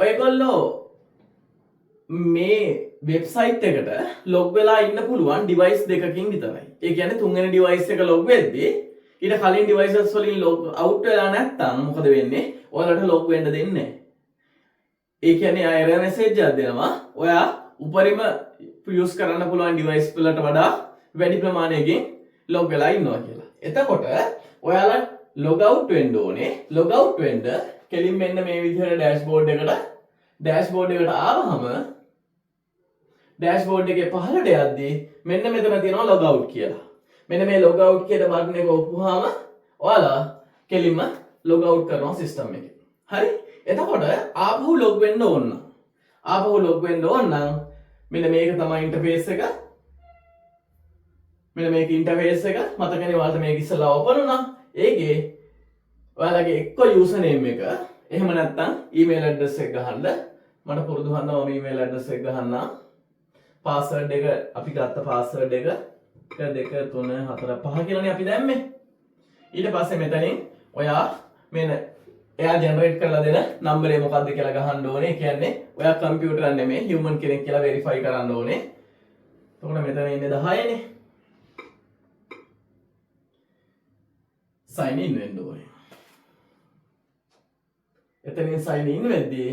ඔයගොල්ලෝ මේ වෙබ්සයිට් එකට ලොග් වෙලා ඉන්න පුළුවන් ඩිවයිස් දෙකකින් විතරයි. ඒ කියන්නේ තුන්වෙනි ඩිවයිස් එක ලොග් වෙද්දී ඊට කලින් ඩිවයිසස් වලින් ලොග් අවුට් වෙලා නැත්නම් මොකද වෙන්නේ? ඔයාලට ලොග් වෙන්න දෙන්නේ නැහැ. ඒ කියන්නේ ආ එරර් මෙසේජ් එකක් දෙනවා. ඔයා උපරිම යූස් කරන්න පුළුවන් ඩිවයිස් වලට වඩා වැඩි ප්‍රමාණයකින් ලොග් වෙලා ඉන්නවා කියලා. එතකොට ඔයාලා ලොග් අවුට් වෙන්න ඕනේ. ලොග් අවුට් වෙන්න කෙලින් මෙන්න මේ විදිහට ඩෑෂ්බෝඩ් එකට ආවහම ඩෑෂ්බෝඩ් එකේ පහළට යද්දී මෙන්න මෙතන තියෙනවා ලොග් අවුට් කියලා. මෙන්න මේ ලොග් අවුට් කියන බටන් එක ඔප්පුවාම ඔයාලා කෙලින්ම ලොග් අවුට් කරනවා සිස්ටම් එකේ. හරි? එතකොට ආපහු ලොග් වෙන්න ඕන. ආපහු ලොග් වෙන්න ඕන නම් මෙන්න මේක තමයි ඉන්ටර්ෆේස් එක. මෙන්න මේක ඉන්ටර්ෆේස් එක. මතකනේ ඔයාලට මේක ඉස්සලා ඕපන් වුණා. ඒකේ ඔයාලගේ එක්ක යූසර් නේම් එක එහෙම නැත්නම් ඊමේල් ඇඩ්‍රස් එක ගහන්න. මට පුරුදු වුණා මම ඊමේල් ඇඩ්‍රස් එක ගහන්න. පාස්වර්ඩ් එක අපි ගත්ත පාස්වර්ඩ් එක 1 2 3 4 5 කියලානේ අපි දැම්මේ. ඊට පස්සේ මෙතනින් ඔයා මෙන්න එයා ජෙනරේට් කරලා දෙන නම්බරේ මොකක්ද කියලා ගහන්න ඕනේ. ඒ කියන්නේ ඔයා කම්පියුටර් නෙමෙයි හියුමන් කෙනෙක් කියලා වෙරිෆයි කරන්න ඕනේ. එතකොට මෙතන ඉන්නේ 10නේ. sign in වෙන්න ඕනේ. එතනින් sign in වෙද්දී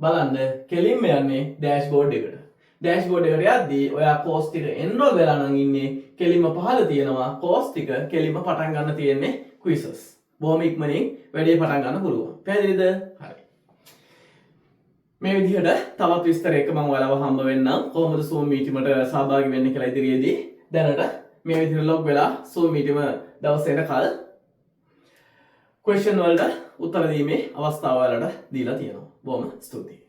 බලන්න කෙලින්ම යන්නේ ඩෑෂ්බෝඩ් එකට. ඩෑෂ්බෝඩ් එකට යද්දී ඔයා කෝස් ටික එන්රෝල් වෙලා නම් ඉන්නේ කෙලින්ම පහළ තියෙනවා කෝස් ටික කෙලින්ම පටන් ගන්න තියෙන්නේ quizzes. බොහොම ඉක්මනින් වැඩේ පටන් ගන්න පුළුවන්. පැහැදිලිද? හරි. මේ විදිහට තවත් විස්තරයක මම ඔයාලව හම්බ වෙන්නම්. කොහොමද Zoom meeting එකට සහභාගී වෙන්නේ කියලා ඉදිරියේදී. දැනට මේ විදිහට log වෙලා Zoom meeting දවස් වෙනකල් question වලට උත්තර දීමේ අවස්ථාව ඔයාලට දීලා තියෙනවා. බොහොම ස්තුතියි.